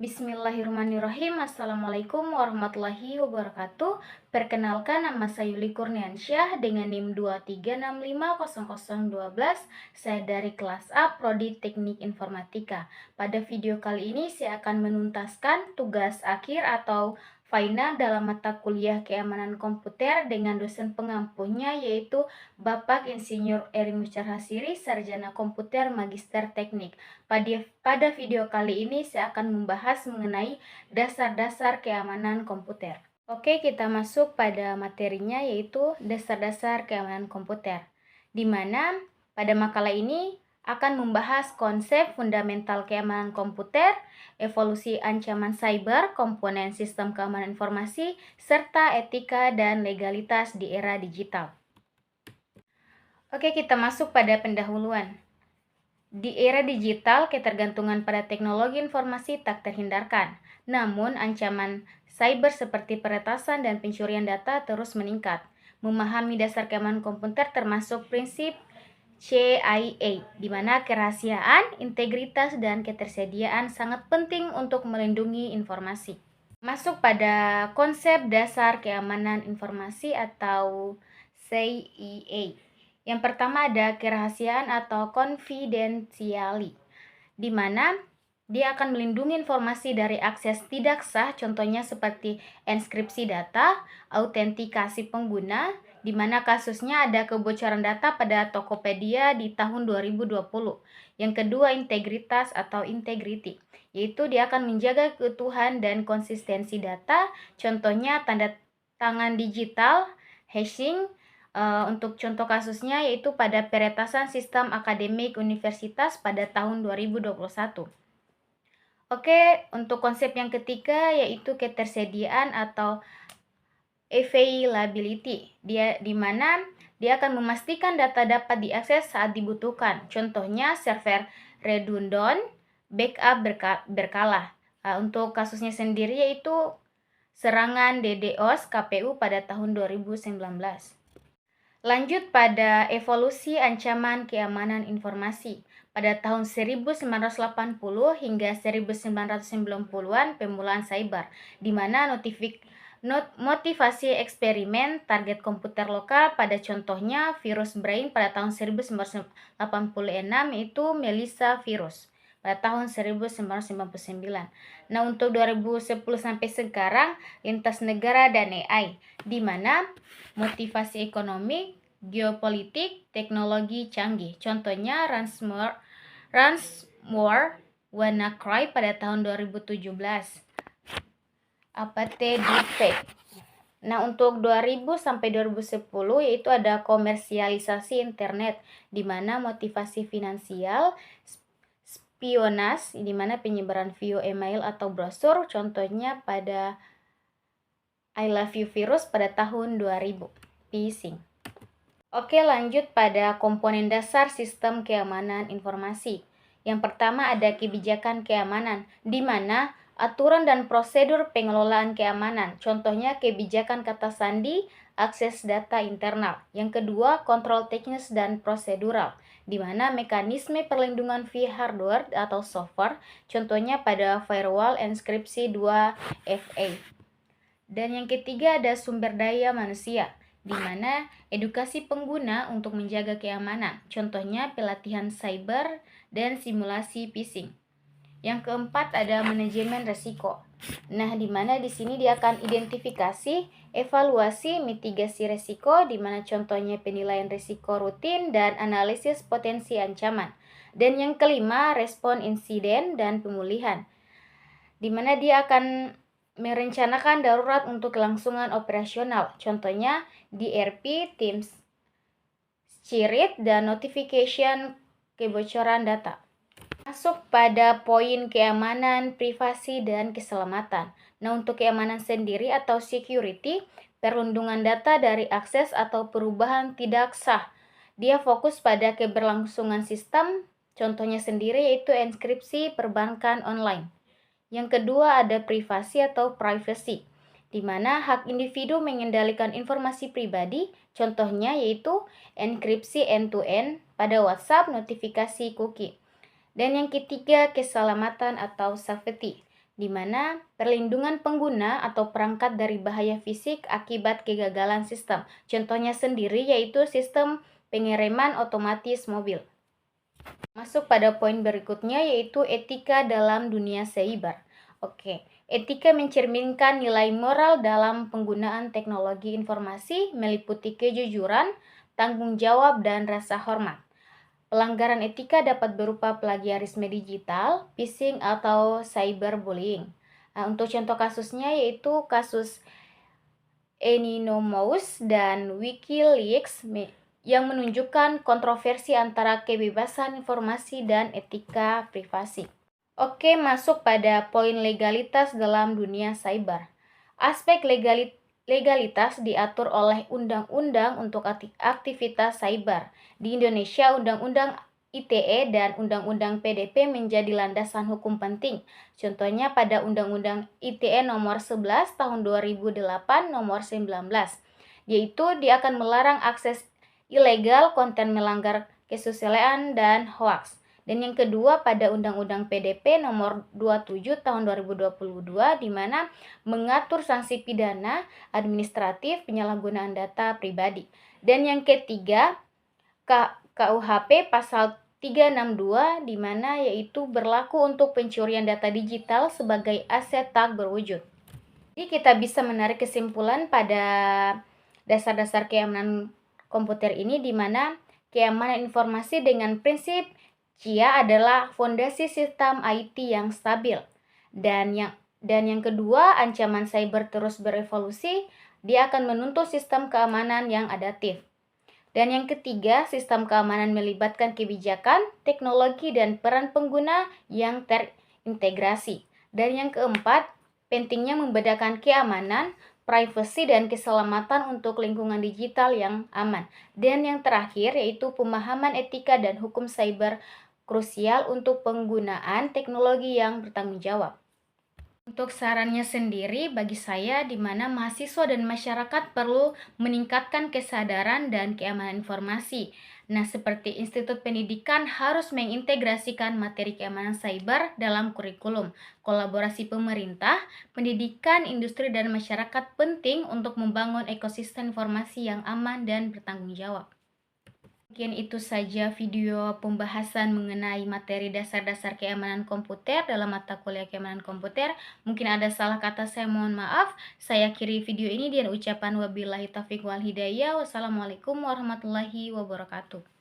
Bismillahirrahmanirrahim. Assalamualaikum warahmatullahi wabarakatuh. Perkenalkan, nama saya Yuli Kurniansyah dengan NIM 236500012. Saya dari kelas A Prodi Teknik Informatika. Pada video kali ini saya akan menuntaskan tugas akhir atau final dalam mata kuliah keamanan komputer dengan dosen pengampunya, yaitu Bapak Insinyur Eri Mucarhasiri, Sarjana Komputer Magister Teknik. Pada video kali ini saya akan membahas mengenai dasar-dasar keamanan komputer. Oke, kita masuk pada materinya, yaitu dasar-dasar keamanan komputer, di mana pada makalah ini akan membahas konsep fundamental keamanan komputer, evolusi ancaman cyber, komponen sistem keamanan informasi, serta etika dan legalitas di era digital. Oke, kita masuk pada pendahuluan. Di era digital, ketergantungan pada teknologi informasi tak terhindarkan. Namun, ancaman cyber seperti peretasan dan pencurian data terus meningkat. Memahami dasar keamanan komputer termasuk prinsip CIA, di mana kerahasiaan, integritas, dan ketersediaan sangat penting untuk melindungi informasi. Masuk pada konsep dasar keamanan informasi atau CIA. Yang pertama ada kerahasiaan atau confidentiality, di mana dia akan melindungi informasi dari akses tidak sah, contohnya seperti enskripsi data, autentikasi pengguna, di mana kasusnya ada kebocoran data pada Tokopedia di tahun 2020. Yang kedua, integritas atau integrity, yaitu dia akan menjaga keutuhan dan konsistensi data, contohnya tanda tangan digital, hashing. Untuk contoh kasusnya yaitu pada peretasan sistem akademik universitas pada tahun 2021. Oke, untuk konsep yang ketiga yaitu ketersediaan atau availability. Di mana dia akan memastikan data dapat diakses saat dibutuhkan. Contohnya server redundant, backup berkala. Untuk kasusnya sendiri yaitu serangan DDoS KPU pada tahun 2019. Lanjut pada evolusi ancaman keamanan informasi. Pada tahun 1980 hingga 1990-an pemulaan cyber, di mana motivasi eksperimen target komputer lokal pada contohnya virus brain pada tahun 1986 itu Melissa virus pada tahun 1999. Nah, untuk 2010 sampai sekarang lintas negara dan AI, di mana motivasi ekonomi, geopolitik, teknologi canggih. Contohnya ransomware WannaCry pada tahun 2017. Deepfake. Nah, untuk 2000 sampai 2010 yaitu ada komersialisasi internet, di mana motivasi finansial, spionase, di mana penyebaran video email atau brosur, contohnya pada I love you virus pada tahun 2000, phishing. Oke, lanjut pada komponen dasar sistem keamanan informasi. Yang pertama ada kebijakan keamanan, di mana aturan dan prosedur pengelolaan keamanan. Contohnya kebijakan kata sandi, akses data internal. Yang kedua, kontrol teknis dan prosedural, di mana mekanisme perlindungan via hardware atau software. Contohnya pada firewall enskripsi 2FA. Dan yang ketiga ada sumber daya manusia, di mana edukasi pengguna untuk menjaga keamanan. Contohnya pelatihan cyber dan simulasi phishing. Yang keempat ada manajemen resiko. Nah, di mana di sini dia akan identifikasi, evaluasi, mitigasi resiko, di mana contohnya penilaian risiko rutin dan analisis potensi ancaman. Dan yang kelima, respon insiden dan pemulihan, di mana dia akan merencanakan darurat untuk kelangsungan operasional. Contohnya DRP, Teams, Spirit, dan notification kebocoran data. Masuk pada poin keamanan, privasi, dan keselamatan. Nah, untuk keamanan sendiri atau security, perlindungan data dari akses atau perubahan tidak sah. Dia fokus pada keberlangsungan sistem, contohnya sendiri yaitu enskripsi perbankan online. Yang kedua ada privasi atau privacy, di mana hak individu mengendalikan informasi pribadi, contohnya yaitu enkripsi end-to-end pada WhatsApp, notifikasi cookie. Dan yang ketiga keselamatan atau safety, di mana perlindungan pengguna atau perangkat dari bahaya fisik akibat kegagalan sistem. Contohnya sendiri yaitu sistem pengereman otomatis mobil. Masuk pada poin berikutnya yaitu etika dalam dunia cyber. Oke, etika mencerminkan nilai moral dalam penggunaan teknologi informasi meliputi kejujuran, tanggung jawab, dan rasa hormat. Pelanggaran etika dapat berupa plagiarisme digital, phishing, atau cyberbullying. Nah, untuk contoh kasusnya yaitu kasus Anonymous dan WikiLeaks yang menunjukkan kontroversi antara kebebasan informasi dan etika privasi. Oke, masuk pada poin legalitas dalam dunia cyber. Aspek legalitas diatur oleh undang-undang untuk aktivitas cyber. Di Indonesia, Undang-Undang ITE dan Undang-Undang PDP menjadi landasan hukum penting. Contohnya pada Undang-Undang ITE nomor 11 tahun 2008 nomor 19, yaitu dia akan melarang akses ilegal, konten melanggar kesusilaan, dan hoaks. Dan yang kedua pada Undang-Undang PDP nomor 27 tahun 2022 di mana mengatur sanksi pidana administratif penyalahgunaan data pribadi. Dan yang ketiga KUHP pasal 362 di mana yaitu berlaku untuk pencurian data digital sebagai aset tak berwujud. Jadi kita bisa menarik kesimpulan pada dasar-dasar keamanan komputer ini di mana keamanan informasi dengan prinsip CIA adalah fondasi sistem IT yang stabil. Dan yang kedua, ancaman cyber terus berevolusi, dia akan menuntut sistem keamanan yang adaptif. Dan yang ketiga, sistem keamanan melibatkan kebijakan, teknologi, dan peran pengguna yang terintegrasi. Dan yang keempat, pentingnya membedakan keamanan, privasi, dan keselamatan untuk lingkungan digital yang aman. Dan yang terakhir yaitu pemahaman etika dan hukum cyber krusial untuk penggunaan teknologi yang bertanggung jawab. Untuk sarannya sendiri bagi saya di mana mahasiswa dan masyarakat perlu meningkatkan kesadaran dan keamanan informasi. Nah, seperti Institut Pendidikan harus mengintegrasikan materi keamanan cyber dalam kurikulum. Kolaborasi pemerintah, pendidikan, industri, dan masyarakat penting untuk membangun ekosistem informasi yang aman dan bertanggung jawab. Mungkin itu saja video pembahasan mengenai materi dasar-dasar keamanan komputer dalam mata kuliah keamanan komputer. Mungkin ada salah kata, saya mohon maaf. Saya akhiri video ini dengan ucapan wabillahi taufiq wal hidayah. Wassalamualaikum warahmatullahi wabarakatuh.